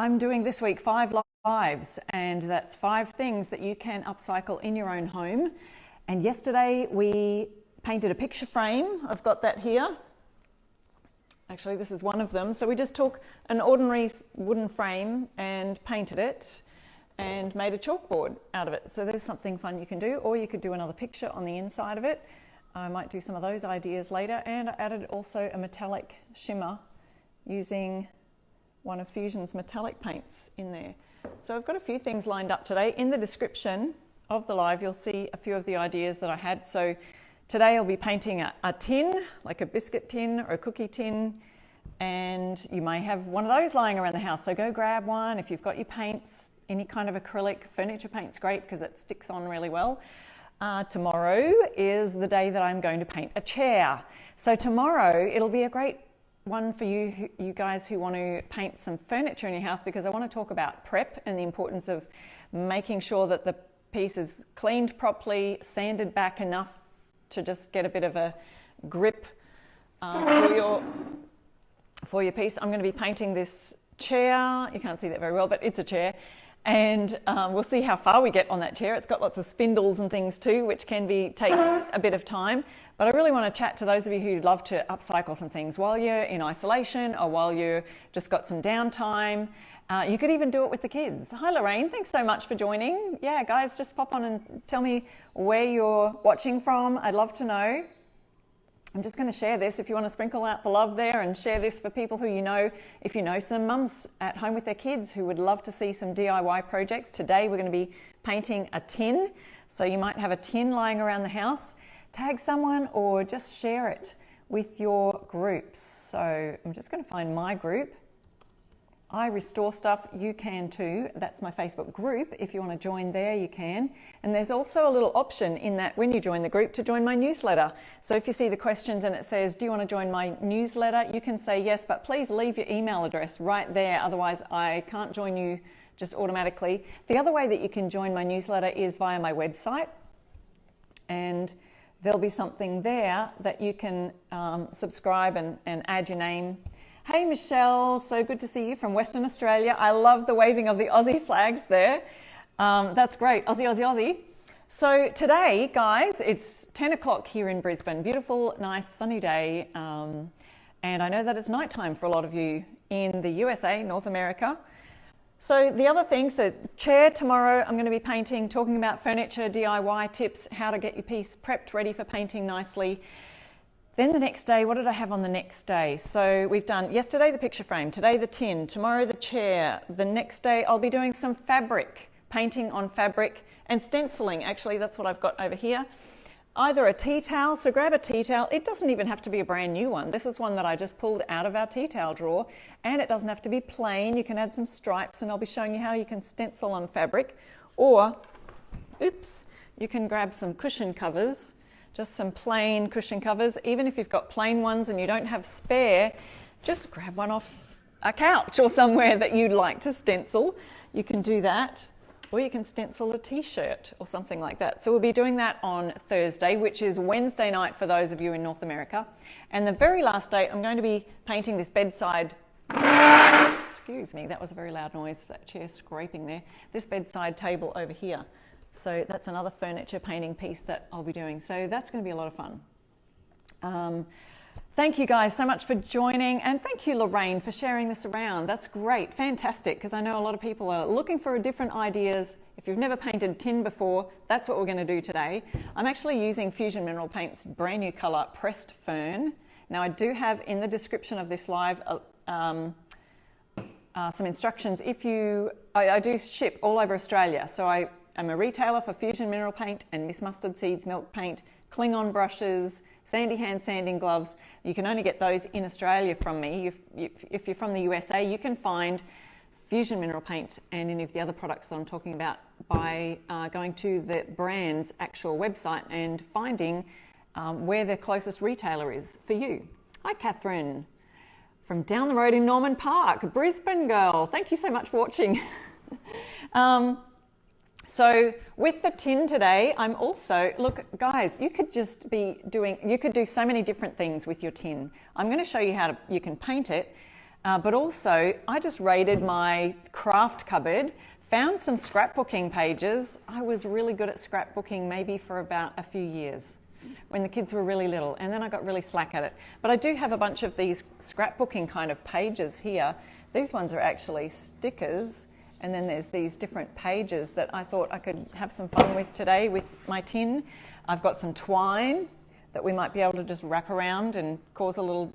I'm doing this week 5 lives, and that's 5 things that you can upcycle in your own home. And yesterday we painted a picture frame. I've got that here. Actually, this is one of them. So we just took an ordinary wooden frame and painted it and made a chalkboard out of it. So there's something fun you can do, or you could do another picture on the inside of it. I might do some of those ideas later. And I added also a metallic shimmer using one of Fusion's metallic paints in there. So I've got a few things lined up today. In the description of the live, you'll see a few of the ideas that I had. So today I'll be painting a tin, like a biscuit tin or a cookie tin, and you may have one of those lying around the house. So go grab one. If you've got your paints, any kind of acrylic, furniture paint's great because it sticks on really well. Tomorrow is the day that I'm going to paint a chair. So tomorrow it'll be a great one for you guys who want to paint some furniture in your house, because I want to talk about prep and the importance of making sure that the piece is cleaned properly, sanded back enough to just get a bit of a grip for your piece. I'm going to be painting this chair. You can't see that very well, but it's a chair. And we'll see how far we get on that chair. It's got lots of spindles and things too, which can take a bit of time. But I really want to chat to those of you who'd love to upcycle some things while you're in isolation or while you've just got some downtime. You could even do it with the kids. Hi Lorraine, thanks so much for joining. Yeah, guys, just pop on and tell me where you're watching from. I'd love to know. I'm just going to share this if you want to sprinkle out the love there and share this for people who you know. If you know some mums at home with their kids who would love to see some DIY projects. Today we're going to be painting a tin. So you might have a tin lying around the house. Tag someone or just share it with your groups. So I'm just going to find my group. I Restore Stuff, you can too. That's my Facebook group. If you want to join there, you can. And there's also a little option in that when you join the group to join my newsletter. So if you see the questions and it says, do you want to join my newsletter? You can say yes, but please leave your email address right there. Otherwise, I can't join you just automatically. The other way that you can join my newsletter is via my website. And there'll be something there that you can subscribe and add your name. Hey Michelle, so good to see you from Western Australia. I love the waving of the Aussie flags there. That's great, Aussie, Aussie, Aussie. So today, guys, it's 10 o'clock here in Brisbane. Beautiful, nice, sunny day. And I know that it's nighttime for a lot of you in the USA, North America. So the other thing, so chair tomorrow, I'm going to be painting, talking about furniture, DIY tips, how to get your piece prepped, ready for painting nicely. Then the next day, what did I have on the next day? So we've done yesterday the picture frame, today the tin, tomorrow the chair. The next day I'll be doing some fabric, painting on fabric and stenciling. Actually, that's what I've got over here. Either a tea towel, so grab a tea towel. It doesn't even have to be a brand new one. This is one that I just pulled out of our tea towel drawer, and it doesn't have to be plain. You can add some stripes, and I'll be showing you how you can stencil on fabric. Or, oops, you can grab some cushion covers. Just some plain cushion covers. Even if you've got plain ones and you don't have spare, just grab one off a couch or somewhere that you'd like to stencil. You can do that, or you can stencil a t-shirt or something like that. So we'll be doing that on Thursday, which is Wednesday night for those of you in North America. And the very last day, I'm going to be painting this bedside, excuse me, that was a very loud noise, that chair scraping there, this bedside table over here. So that's another furniture painting piece that I'll be doing. So that's going to be a lot of fun. Thank you guys so much for joining, and thank you Lorraine for sharing this around. That's great, fantastic, because I know a lot of people are looking for different ideas. If you've never painted tin before, that's what we're going to do today. I'm actually using Fusion Mineral Paint's brand new colour, Pressed Fern. Now I do have in the description of this live some instructions. I do ship all over Australia, so I'm a retailer for Fusion Mineral Paint and Miss Mustard Seeds Milk Paint, Klingon brushes, Sandy Hand sanding gloves. You can only get those in Australia from me. If you're from the USA, you can find Fusion Mineral Paint and any of the other products that I'm talking about by going to the brand's actual website and finding where their closest retailer is for you. Hi Catherine, from down the road in Norman Park, Brisbane girl. Thank you so much for watching. So with the tin today, I'm also, look guys, you could do so many different things with your tin. I'm going to show you how you can paint it. But also, I just raided my craft cupboard, found some scrapbooking pages. I was really good at scrapbooking maybe for about a few years when the kids were really little, and then I got really slack at it. But I do have a bunch of these scrapbooking kind of pages here. These ones are actually stickers, and then there's these different pages that I thought I could have some fun with today with my tin. I've got some twine that we might be able to just wrap around and cause a little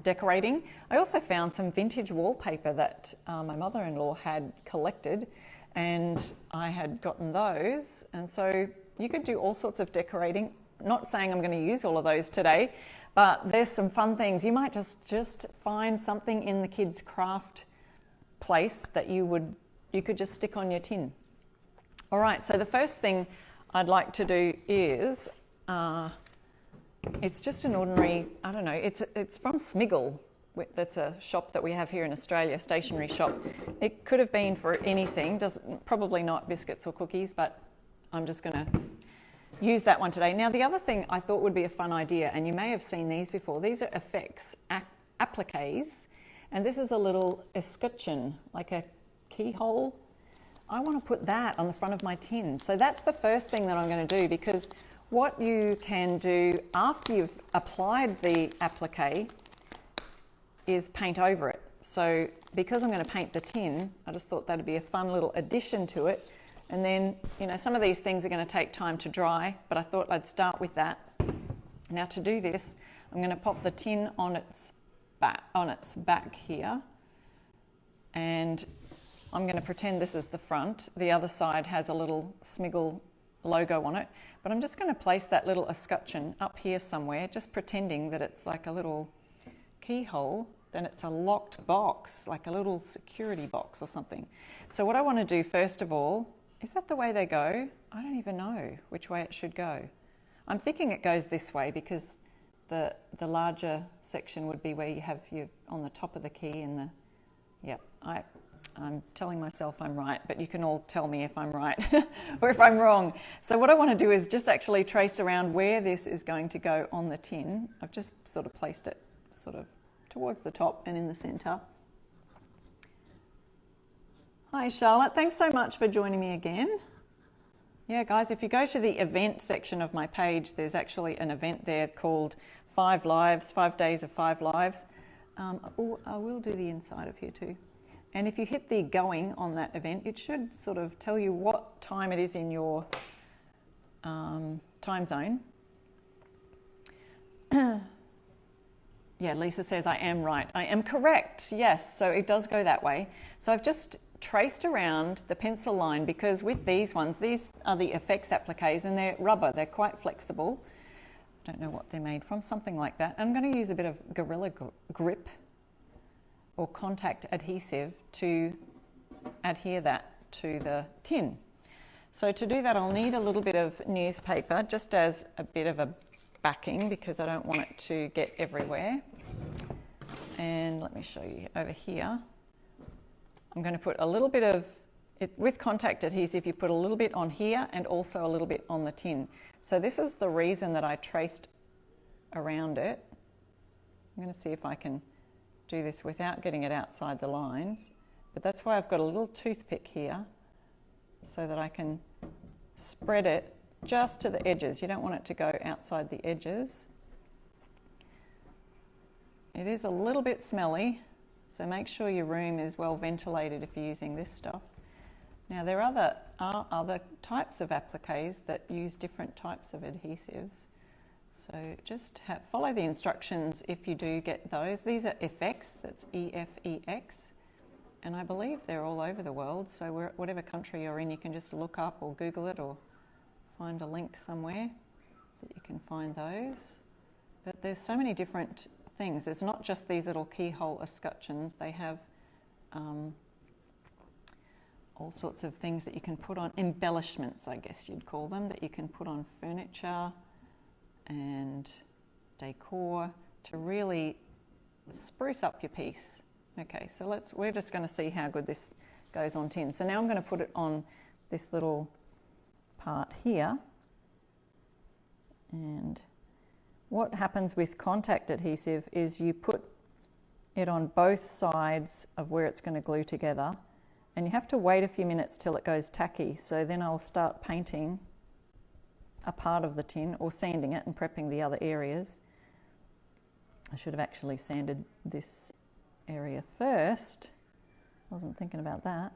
decorating. I also found some vintage wallpaper that my mother-in-law had collected, and I had gotten those, and so you could do all sorts of decorating. Not saying I'm going to use all of those today, but there's some fun things. You might just find something in the kids' craft place that you could just stick on your tin. All right, so the first thing I'd like to do is it's just an ordinary, I don't know, it's from Smiggle. That's a shop that we have here in Australia, a stationery shop. It could have been for anything, probably not biscuits or cookies, but I'm just going to use that one today. Now, the other thing I thought would be a fun idea, and you may have seen these before, these are effects, appliques, and this is a little escutcheon, like a keyhole. I want to put that on the front of my tin. So that's the first thing that I'm going to do, because what you can do after you've applied the applique is paint over it. So because I'm going to paint the tin, I just thought that'd be a fun little addition to it. And then, you know, some of these things are going to take time to dry, but I thought I'd start with that. Now to do this, I'm going to pop the tin on its back here, and I'm going to pretend this is the front. The other side has a little Smiggle logo on it, but I'm just going to place that little escutcheon up here somewhere, just pretending that it's like a little keyhole. Then it's a locked box, like a little security box or something. So what I want to do first of all, is that the way they go? I don't even know which way it should go. I'm thinking it goes this way because the larger section would be where you have your on the top of the key and I'm telling myself I'm right, but you can all tell me if I'm right or if I'm wrong. So what I want to do is just actually trace around where this is going to go on the tin. I've just sort of placed it sort of towards the top and in the center. Hi Charlotte, thanks so much for joining me again. Yeah guys, if you go to the event section of my page, there's actually an event there called 5 Lives, 5 Days of 5 Lives. I will do the inside of here too. And if you hit the going on that event, it should sort of tell you what time it is in your time zone. Yeah, Lisa says I am right. I am correct, yes, so it does go that way. So I've just traced around the pencil line because with these ones, these are the effects appliques and they're rubber, they're quite flexible. Don't know what they're made from, something like that. I'm going to use a bit of Gorilla Grip or contact adhesive to adhere that to the tin. So to do that, I'll need a little bit of newspaper just as a bit of a backing because I don't want it to get everywhere. And let me show you over here. I'm going to put a little bit of it with contact adhesive. You put a little bit on here and also a little bit on the tin. So this is the reason that I traced around it. I'm going to see if I can do this without getting it outside the lines, but that's why I've got a little toothpick here so that I can spread it just to the edges. You don't want it to go outside the edges. It is a little bit smelly, so make sure your room is well ventilated if you're using this stuff. Now there are other types of appliques that use different types of adhesives. So just follow the instructions if you do get those. These are FX, that's E-F-E-X, and I believe they're all over the world. So whatever country you're in, you can just look up or Google it or find a link somewhere that you can find those. But there's so many different things. There's not just these little keyhole escutcheons. They have all sorts of things that you can put on, embellishments, I guess you'd call them, that you can put on furniture and decor to really spruce up your piece. Okay, so we're just going to see how good this goes on tin. So now I'm going to put it on this little part here. And what happens with contact adhesive is you put it on both sides of where it's going to glue together. And you have to wait a few minutes till it goes tacky. So then I'll start painting a part of the tin or sanding it and prepping the other areas. I should have actually sanded this area first. Wasn't thinking about that.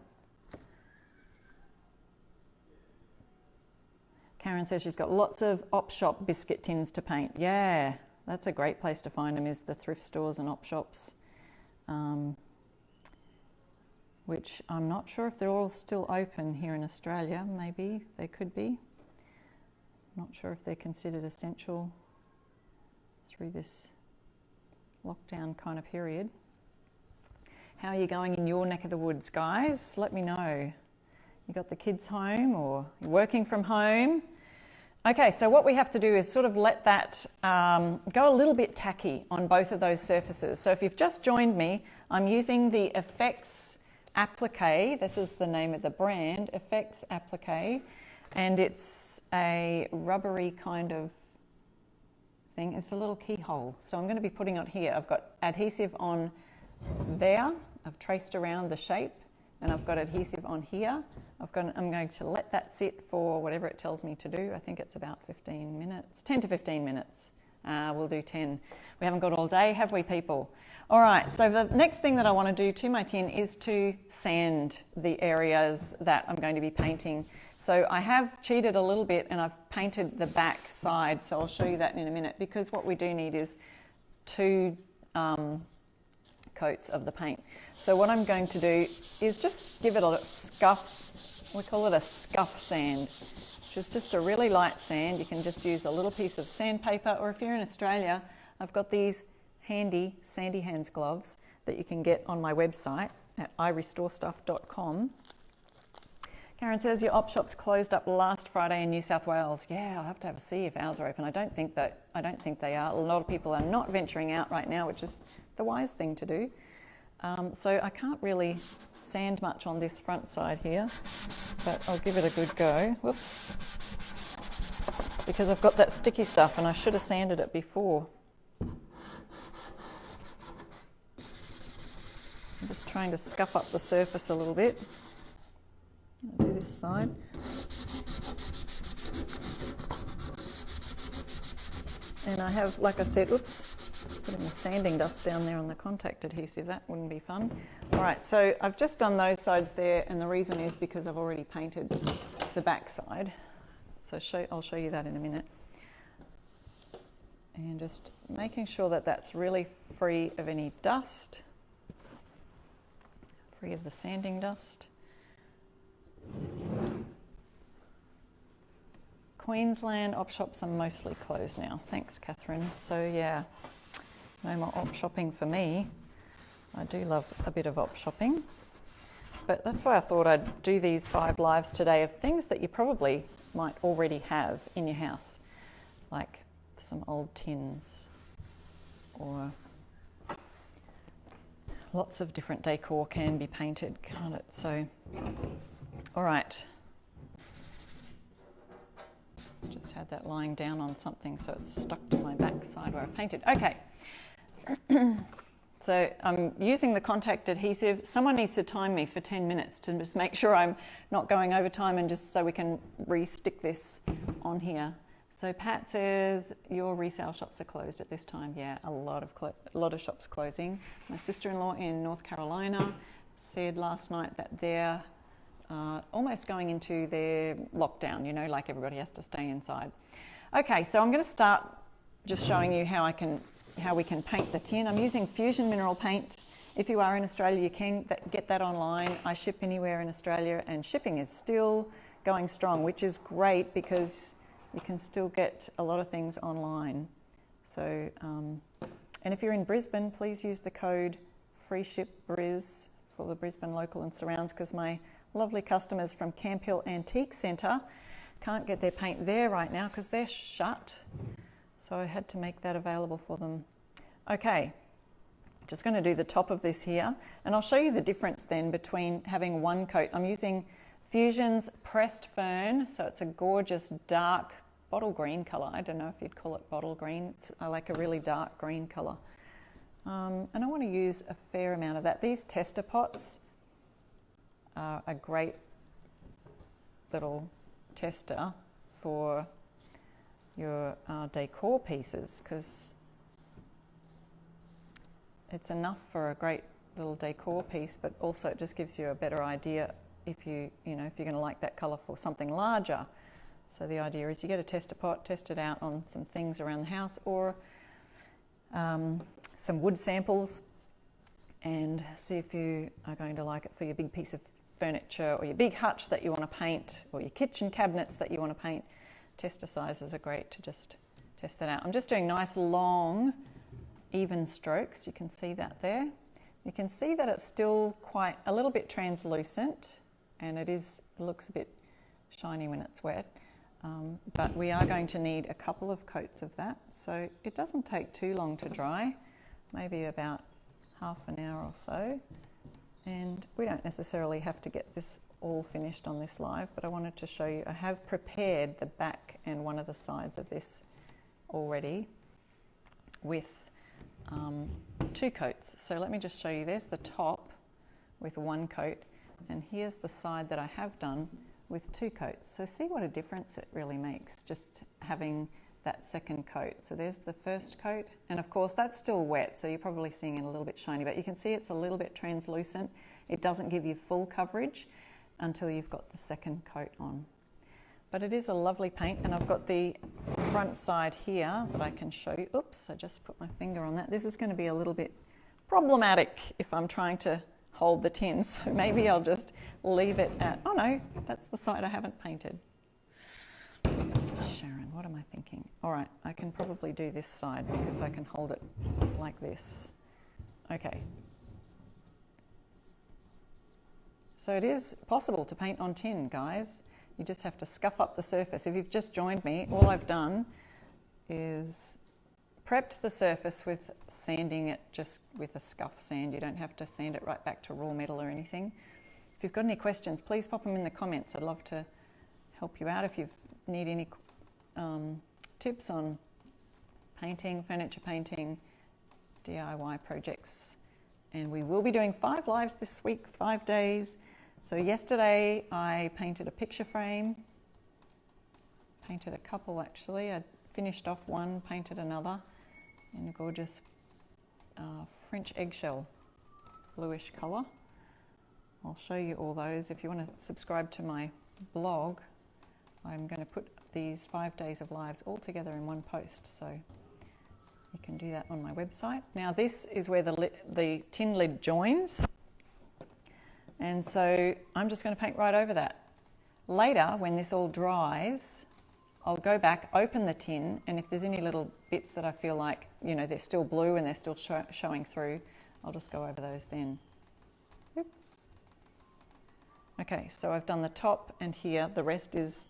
Karen says she's got lots of op shop biscuit tins to paint. Yeah, that's a great place to find them, is the thrift stores and op shops, which I'm not sure if they're all still open here in Australia. Maybe they could be. Not sure if they're considered essential through this lockdown kind of period. How are you going in your neck of the woods, guys? Let me know. You got the kids home or you're working from home? Okay, so what we have to do is sort of let that go a little bit tacky on both of those surfaces. So if you've just joined me, I'm using the Effects Applique. This is the name of the brand, Effects Applique, and it's a rubbery kind of thing. It's a little keyhole. So I'm going to be putting it here. I've got adhesive on there. I've traced around the shape, and I've got adhesive on here. I'm going to let that sit for whatever it tells me to do. I think it's about 15 minutes, 10 to 15 minutes. We'll do 10. We haven't got all day, have we, people? All right, so the next thing that I want to do to my tin is to sand the areas that I'm going to be painting. So I have cheated a little bit and I've painted the back side, so I'll show you that in a minute, because what we do need is 2 coats of the paint. So what I'm going to do is just give it a scuff. We call it a scuff sand, which is just a really light sand. You can just use a little piece of sandpaper, or if you're in Australia, I've got these handy Sandy Hands gloves that you can get on my website at irestorestuff.com. Karen says your op shop's closed up last Friday in New South Wales. Yeah, I'll have to see if ours are open. I don't think they are. A lot of people are not venturing out right now, which is the wise thing to do. So I can't really sand much on this front side here, but I'll give it a good go. Whoops. Because I've got that sticky stuff and I should have sanded it before. I'm just trying to scuff up the surface a little bit. I'll do this side. And I have, like I said, putting the sanding dust down there on the contact adhesive. That wouldn't be fun. All right, so I've just done those sides there, and the reason is because I've already painted the back side. So I'll show you that in a minute. And just making sure that that's really free of any dust, free of the sanding dust. Queensland op shops are mostly closed now. Thanks, Catherine. So yeah, no more op shopping for me. I do love a bit of op shopping, but that's why I thought I'd do these 5 lives today of things that you probably might already have in your house, like some old tins or lots of different decor can be painted, can't it? So, all right. Just had that lying down on something, so it's stuck to my back side where I painted. Okay. So I'm using the contact adhesive. Someone needs to time me for 10 minutes to just make sure I'm not going over time, and just so we can re-stick this on here. So Pat says your resale shops are closed at this time. Yeah, a lot of shops closing. My sister-in-law in North Carolina said last night that they're almost going into their lockdown, you know, like everybody has to stay inside. Okay, so I'm going to start just showing you how we can paint the tin. I'm using Fusion Mineral Paint. If you are in Australia, you can get that online. I ship anywhere in Australia, and shipping is still going strong, which is great because you can still get a lot of things online. So, and if you're in Brisbane, please use the code FREESHIPBRIS for the Brisbane local and surrounds, because my lovely customers from Camp Hill Antique Centre can't get their paint there right now because they're shut. So I had to make that available for them. Okay, just going to do the top of this here, and I'll show you the difference then between having one coat. I'm using Fusion's Pressed Fern, so it's a gorgeous dark bottle green colour. I don't know if you'd call it bottle green. It's like a really dark green colour. And I want to use a fair amount of that. These tester pots are a great little tester for your decor pieces, because it's enough for a great little decor piece, but also it just gives you a better idea if if you're going to like that colour for something larger. So the idea is you get a tester pot, test it out on some things around the house, or some wood samples, and see if you are going to like it for your big piece of furniture or your big hutch that you want to paint, or your kitchen cabinets that you want to paint. Tester sizes are great to just test that out. I'm just doing nice long even strokes. You can see that there. You can see that it's still quite a little bit translucent, and it looks a bit shiny when it's wet. But we are going to need a couple of coats of that, so it doesn't take too long to dry, maybe about half an hour or so. And we don't necessarily have to get this all finished on this live, but I wanted to show you, I have prepared the back and one of the sides of this already with 2 coats. So let me just show you, there's the top with 1 coat, and here's the side that I have done with 2 coats. So see what a difference it really makes, just having that second coat. So there's the first coat, and of course that's still wet, so you're probably seeing it a little bit shiny, but you can see it's a little bit translucent. It doesn't give you full coverage until you've got the second coat on. But it is a lovely paint, and I've got the front side here that I can show you. Oops, I just put my finger on that. This is going to be a little bit problematic if I'm trying to hold the tin, so maybe I'll just leave it at, oh no, that's the side I haven't painted. Sharon, what am I thinking? All right, I can probably do this side because I can hold it like this. Okay. So it is possible to paint on tin, guys. You just have to scuff up the surface. If you've just joined me, all I've done is prepped the surface with sanding it just with a scuff sand. You don't have to sand it right back to raw metal or anything. If you've got any questions, please pop them in the comments. I'd love to help you out if you need any tips on painting, furniture painting, DIY projects. And we will be doing 5 lives this week, 5 days. So yesterday I painted a picture frame, painted a couple actually. I finished off one, painted another in a gorgeous French eggshell bluish colour. I'll show you all those. If you want to subscribe to my blog, I'm going to put these 5 days of lives all together in one post, so you can do that on my website. Now this is where the tin lid joins, and so I'm just going to paint right over that. Later, when this all dries, I'll go back, open the tin, and if there's any little bits that I feel like, they're still blue and they're still showing through, I'll just go over those then. Yep. Okay, so I've done the top and here, the rest is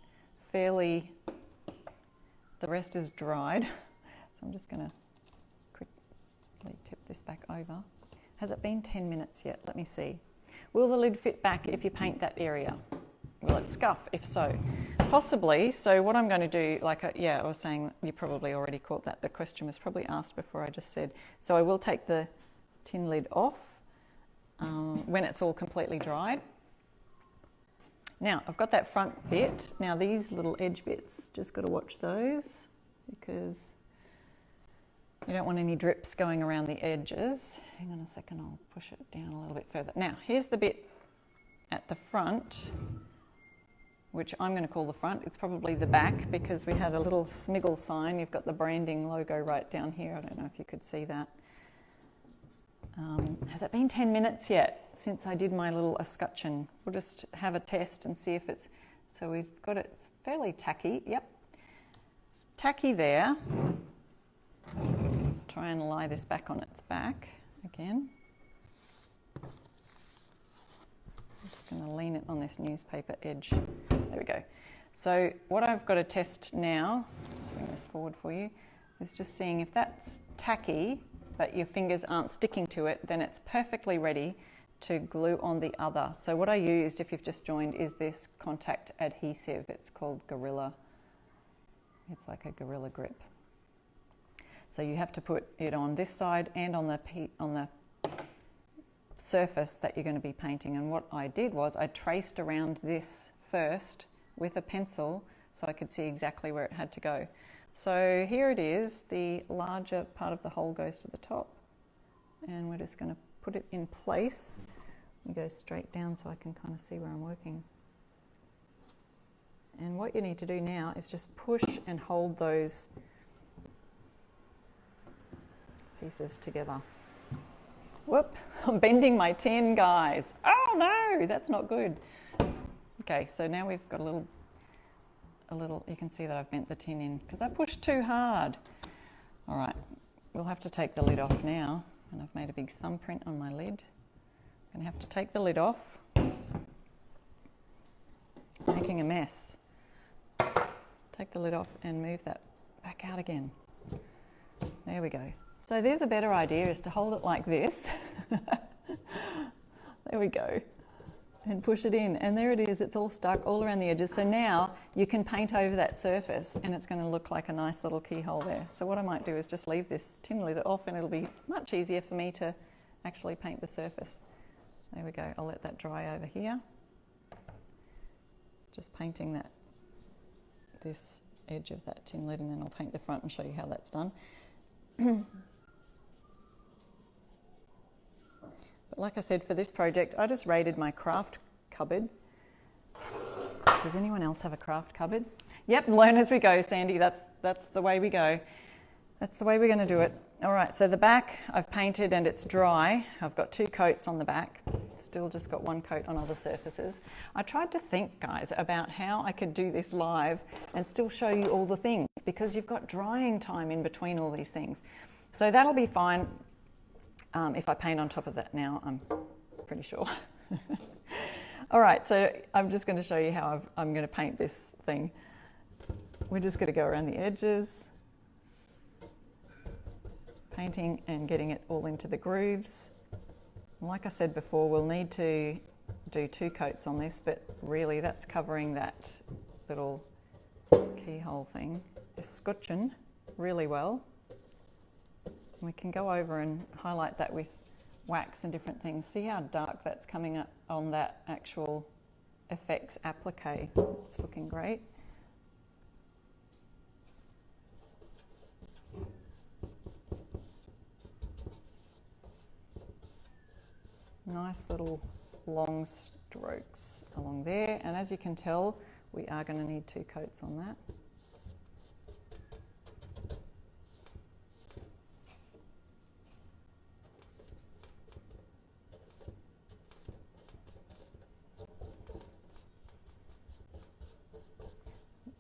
dried. So I'm just going to quickly tip this back over. Has it been 10 minutes yet? Let me see. Will the lid fit back if you paint that area? Will it scuff? If so, possibly. So what I'm going to do, I was saying, you probably already caught that. The question was probably asked before I just said. So I will take the tin lid off when it's all completely dried. Now, I've got that front bit. Now these little edge bits, just got to watch those because you don't want any drips going around the edges. Hang on a second, I'll push it down a little bit further. Now, here's the bit at the front, which I'm going to call the front. It's probably the back because we had a little smiggle sign. You've got the branding logo right down here. I don't know if you could see that. Has it been 10 minutes yet since I did my little escutcheon? We'll just have a test and see if it's... So we've got it, it's fairly tacky. Yep, it's tacky there. Try and lie this back on its back again. I'm just going to lean it on this newspaper edge. There we go. So what I've got to test now, let's bring this forward for you, is just seeing if that's tacky, but your fingers aren't sticking to it, then it's perfectly ready to glue on the other. So what I used, if you've just joined, is this contact adhesive. It's called Gorilla. It's like a Gorilla Grip. So you have to put it on this side and on the surface that you're going to be painting. And what I did was I traced around this first with a pencil so I could see exactly where it had to go. So here it is, the larger part of the hole goes to the top, and we're just going to put it in place. We go straight down so I can kind of see where I'm working. And what you need to do now is just push and hold those pieces together. Whoop, I'm bending my tin, guys. Oh no, that's not good. Okay, so now we've got a little, you can see that I've bent the tin in because I pushed too hard. All right, we'll have to take the lid off now, and I've made a big thumbprint on my lid. I'm gonna have to take the lid off. Making a mess. Take the lid off and move that back out again. There we go. So there's a better idea, is to hold it like this. There we go. And push it in. And there it is. It's all stuck all around the edges. So now you can paint over that surface and it's going to look like a nice little keyhole there. So what I might do is just leave this tin lid off, and it'll be much easier for me to actually paint the surface. There we go. I'll let that dry over here. Just painting this edge of that tin lid, and then I'll paint the front and show you how that's done. But like I said, for this project, I just raided my craft cupboard. Does anyone else have a craft cupboard? Yep, learn as we go, Sandy. That's the way we go. That's the way we're going to do it. All right, so the back I've painted and it's dry. I've got 2 coats on the back. Still just got 1 coat on other surfaces. I tried to think, guys, about how I could do this live and still show you all the things, because you've got drying time in between all these things. So that'll be fine if I paint on top of that now, I'm pretty sure. All right, so I'm just going to show you how I'm going to paint this thing. We're just going to go around the edges, painting and getting it all into the grooves. Like I said before, we'll need to do 2 coats on this, but really that's covering that little keyhole thing. It's scotching really well. We can go over and highlight that with wax and different things. See how dark that's coming up on that actual effects applique. It's looking great. Nice little long strokes along there, and as you can tell, we are going to need 2 coats on that.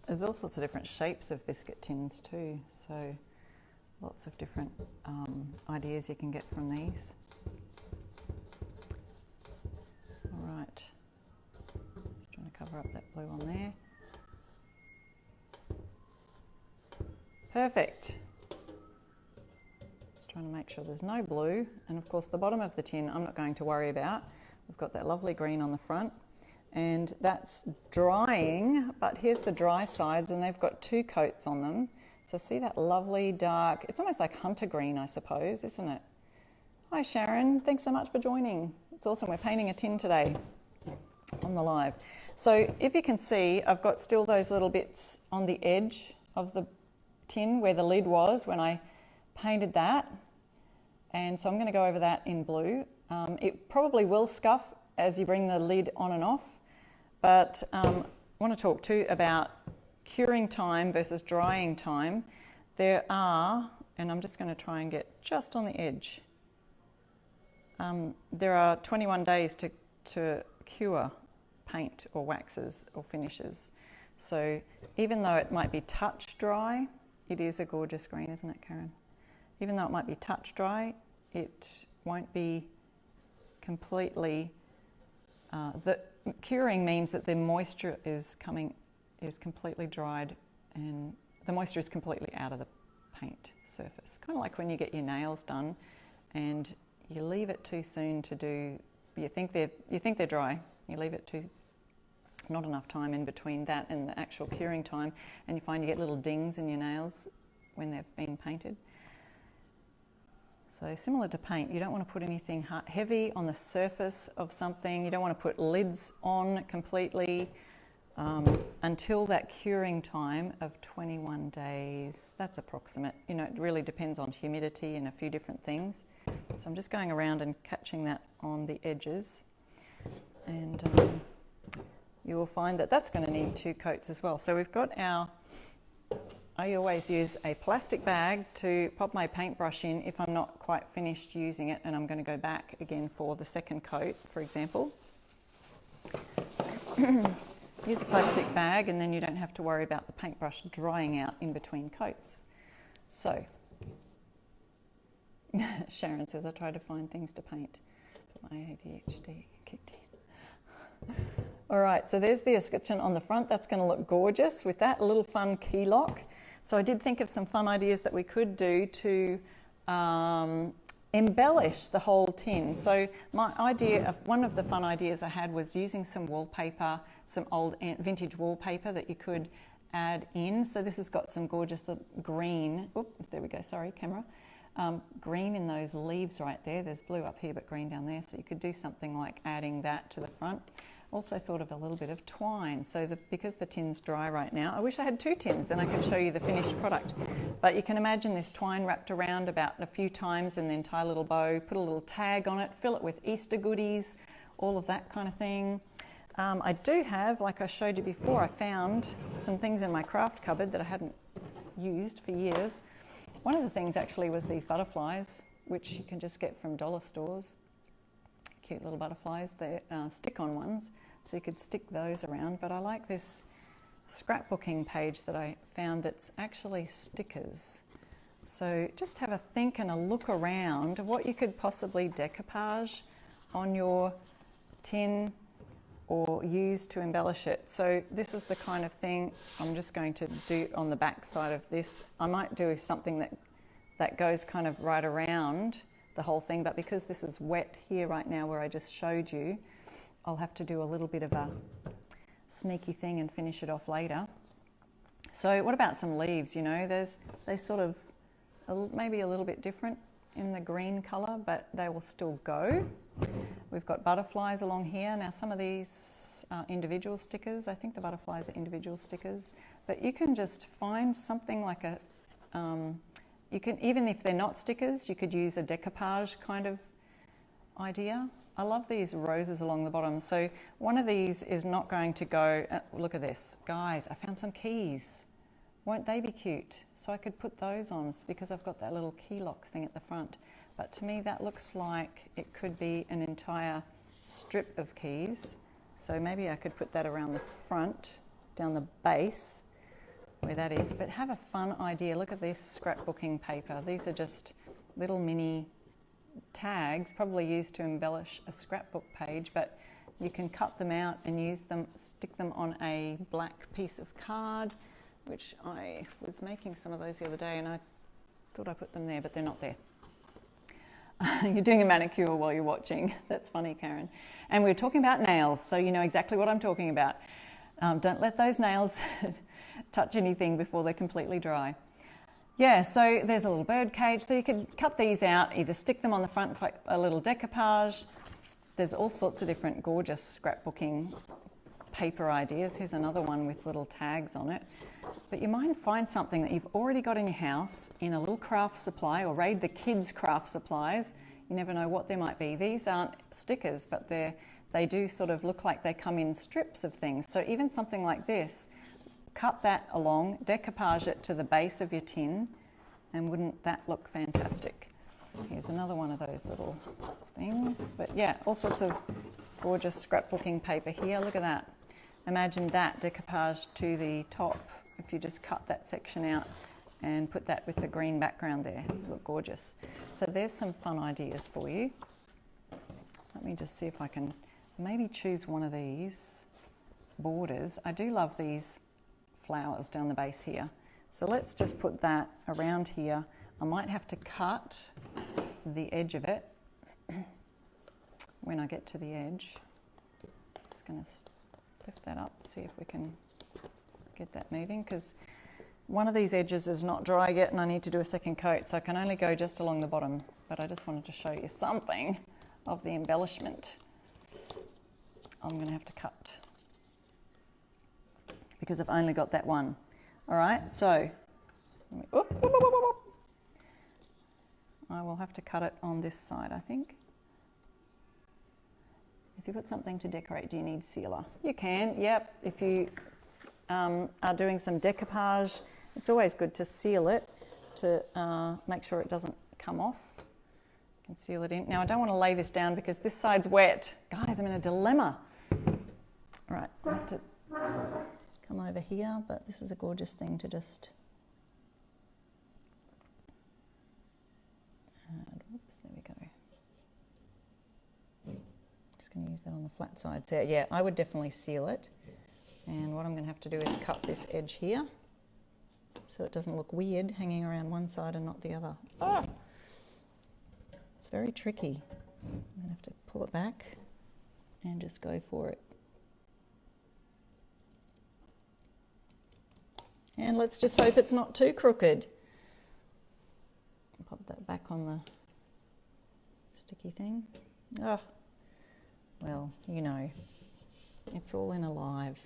There's all sorts of different shapes of biscuit tins too, so lots of different ideas you can get from these. All right, just trying to cover up that blue on there. Perfect. Just trying to make sure there's no blue, and of course the bottom of the tin I'm not going to worry about. We've got that lovely green on the front, and that's drying, but here's the dry sides, and they've got 2 coats on them. So see that lovely dark, it's almost like hunter green, I suppose, isn't it? Hi Sharon, thanks so much for joining. It's awesome, we're painting a tin today on the live. So if you can see, I've got still those little bits on the edge of the tin where the lid was when I painted that. And so I'm going to go over that in blue. It probably will scuff as you bring the lid on and off. But I want to talk too about curing time versus drying time. There are, and I'm just going to try and get just on the edge. There are 21 days to cure paint or waxes or finishes. So even though it might be touch dry, it is a gorgeous green, isn't it, Karen? Even though it might be touch dry, it won't be completely, the curing means that the moisture is completely dried and the moisture is completely out of the paint surface. Kind of like when you get your nails done and you leave it too soon to do, you think they're dry, you leave it not enough time in between that and the actual curing time, and you find you get little dings in your nails when they've been painted. So similar to paint, you don't want to put anything heavy on the surface of something. You don't want to put lids on completely until that curing time of 21 days. That's approximate. You know, it really depends on humidity and a few different things. So I'm just going around and catching that on the edges. And you will find that that's going to need 2 coats as well. So we've got our, I always use a plastic bag to pop my paintbrush in if I'm not quite finished using it and I'm going to go back again for the second coat, for example. Use a plastic bag and then you don't have to worry about the paintbrush drying out in between coats. So, Sharon says, I try to find things to paint, but my ADHD kicked in. All right, so there's the escutcheon on the front. That's going to look gorgeous with that little fun key lock. So I did think of some fun ideas that we could do to embellish the whole tin. So my idea of one of the fun ideas I had was using some wallpaper, some old vintage wallpaper that you could add in. So this has got some gorgeous green, oops, there we go, sorry camera, green in those leaves right there. There's blue up here but green down there, so you could do something like adding that to the front. Also thought of a little bit of twine, so because the tin's dry right now, I wish I had 2 tins, then I could show you the finished product. But you can imagine this twine wrapped around about a few times and then tie a little bow, put a little tag on it, fill it with Easter goodies, all of that kind of thing. I do have, like I showed you before, I found some things in my craft cupboard that I hadn't used for years. One of the things actually was these butterflies, which you can just get from dollar stores. Cute little butterflies, they're stick-on ones, so you could stick those around. But I like this scrapbooking page that I found that's actually stickers. So just have a think and a look around of what you could possibly decoupage on your tin or use to embellish it. So this is the kind of thing I'm just going to do on the back side of this. I might do something that goes kind of right around the whole thing, but because this is wet here right now where I just showed you, I'll have to do a little bit of a sneaky thing and finish it off later. So what about some leaves? You know, they sort of maybe a little bit different in the green colour, but they will still go. We've got butterflies along here. Now some of these are individual stickers. I think the butterflies are individual stickers, but you can just find something like a you can, even if they're not stickers, you could use a decoupage kind of idea. I love these roses along the bottom. So one of these is not going to go, look at this. Guys, I found some keys. Won't they be cute? So I could put those on because I've got that little key lock thing at the front. But to me that looks like it could be an entire strip of keys. So maybe I could put that around the front, down the base, where that is, but have a fun idea. Look at this scrapbooking paper. These are just little mini tags, probably used to embellish a scrapbook page, but you can cut them out and use them, stick them on a black piece of card, which I was making some of those the other day and I thought I put them there, but they're not there. You're doing a manicure while you're watching. That's funny, Karen. And we're talking about nails, so you know exactly what I'm talking about. Don't let those nails touch anything before they're completely dry. Yeah, so there's a little bird cage. So you could cut these out, either stick them on the front for a little decoupage. There's all sorts of different gorgeous scrapbooking paper ideas. Here's another one with little tags on it. But you might find something that you've already got in your house in a little craft supply, or raid the kids' craft supplies. You never know what there might be. These aren't stickers, but they do sort of look like they come in strips of things. So even something like this, cut that along, decoupage it to the base of your tin, and wouldn't that look fantastic? Here's another one of those little things. But yeah, all sorts of gorgeous scrapbooking paper here. Look at that. Imagine that decoupage to the top if you just cut that section out and put that with the green background there. It'd look gorgeous. So there's some fun ideas for you. Let me just see if I can maybe choose one of these borders. I do love these flowers down the base here. So let's just put that around here. I might have to cut the edge of it when I get to the edge. Just going to lift that up, see if we can get that moving, because one of these edges is not dry yet and I need to do a second coat, so I can only go just along the bottom. but I just wanted to show you something of the embellishment. I'm going to have to cut because I've only got that one. All right, so I will have to cut it on this side, I think. If you've got something to decorate, do you need sealer? You can, yep. If you are doing some decoupage, it's always good to seal it to make sure it doesn't come off. You can seal it in. Now, I don't want to lay this down because this side's wet. Guys, I'm in a dilemma. All right, I have to come over here, but this is a gorgeous thing to just... Whoops, there we go. Just going to use that on the flat side. So yeah, I would definitely seal it. And what I'm going to have to do is cut this edge here so it doesn't look weird hanging around one side and not the other. Ah! It's very tricky. I'm going to have to pull it back and just go for it. And let's just hope it's not too crooked. Pop that back on the sticky thing. Oh, well, you know, it's all in alive.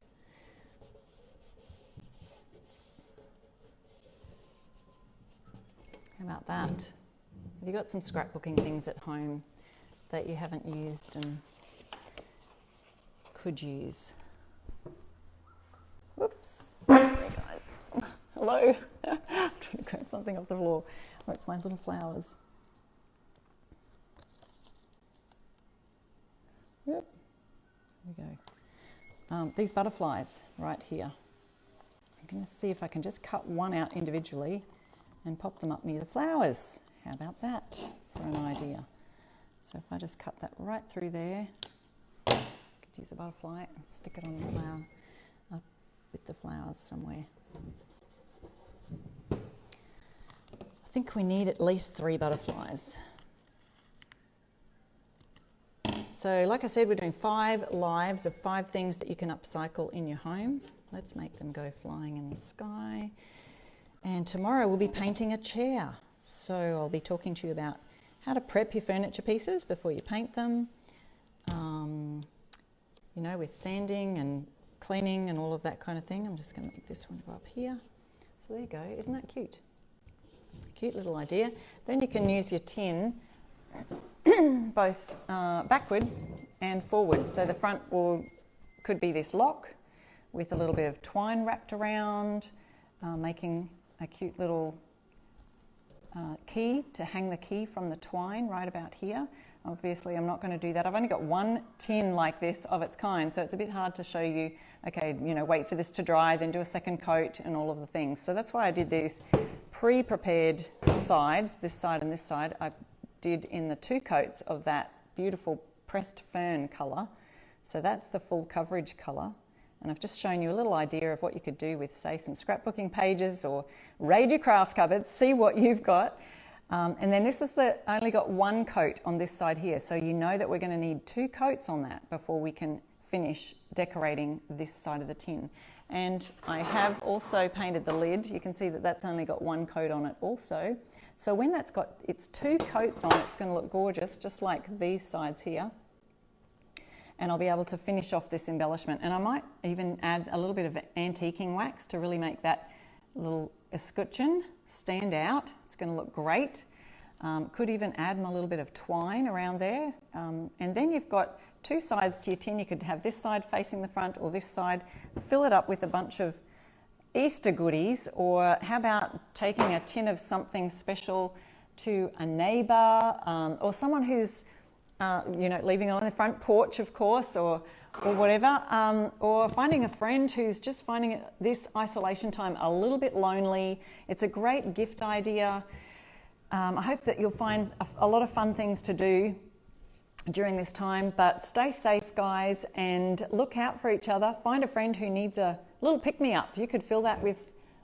How about that? Have you got some scrapbooking things at home that you haven't used and could use? Whoops. Hey guys. Hello. I'm trying to grab something off the floor. Oh, it's my little flowers. Yep. There we go. These butterflies right here. I'm going to see if I can just cut one out individually and pop them up near the flowers. How about that for an idea? So if I just cut that right through there, I could use a butterfly and stick it on the flower, up with the flowers somewhere. I think we need at least 3 butterflies. So like I said, we're doing 5 lives of 5 things that you can upcycle in your home. Let's make them go flying in the sky. And tomorrow we'll be painting a chair. So I'll be talking to you about how to prep your furniture pieces before you paint them. You know, with sanding and cleaning and all of that kind of thing. I'm just going to make this one go up here. So there you go. Isn't that cute? Cute little idea. Then you can use your tin both backward and forward. So the front could be this lock with a little bit of twine wrapped around, making a cute little key to hang the key from the twine right about here. Obviously, I'm not going to do that. I've only got one tin like this of its kind, so it's a bit hard to show you, okay, you know, wait for this to dry, then do a second coat and all of the things. So that's why I did these pre-prepared sides, this side and this side. I did in the 2 coats of that beautiful pressed fern colour. So that's the full coverage colour. And I've just shown you a little idea of what you could do with, say, some scrapbooking pages or raid your craft cupboards, see what you've got. And then this is only got 1 coat on this side here. So you know that we're going to need 2 coats on that before we can finish decorating this side of the tin. And I have also painted the lid. You can see that that's only got 1 coat on it also. So when that's got its 2 coats on, it's going to look gorgeous, just like these sides here. And I'll be able to finish off this embellishment. And I might even add a little bit of antiquing wax to really make that little escutcheon stand out. It's going to look great. Could even add a little bit of twine around there. And then you've got 2 sides to your tin. You could have this side facing the front or this side. Fill it up with a bunch of Easter goodies, or how about taking a tin of something special to a neighbour or someone who's you know, leaving it on the front porch, of course, or whatever, or finding a friend who's just finding this isolation time a little bit lonely. It's a great gift idea. I hope that you'll find a lot of fun things to do during this time, but stay safe, guys, and look out for each other. Find a friend who needs a little pick-me-up. You could fill that with,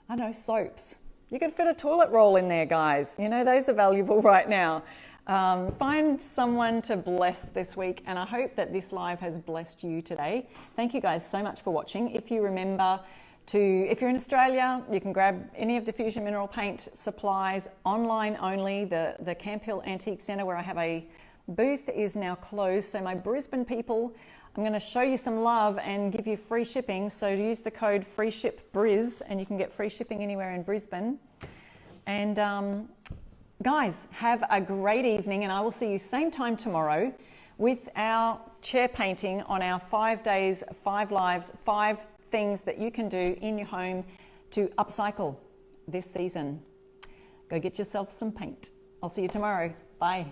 I don't know, soaps. You could fit a toilet roll in there, guys. You know, those are valuable right now. Find someone to bless this week, and I hope that this live has blessed you today. Thank you guys so much for watching. If you remember if you're in Australia, you can grab any of the Fusion Mineral Paint supplies online only. The Camp Hill Antique Centre where I have a booth is now closed. So my Brisbane people, I'm going to show you some love and give you free shipping. So use the code FREESHIPBRIZ and you can get free shipping anywhere in Brisbane. And guys, have a great evening, and I will see you same time tomorrow with our chair painting on our 5 days, 5 lives, 5 things that you can do in your home to upcycle this season. Go get yourself some paint. I'll see you tomorrow. Bye.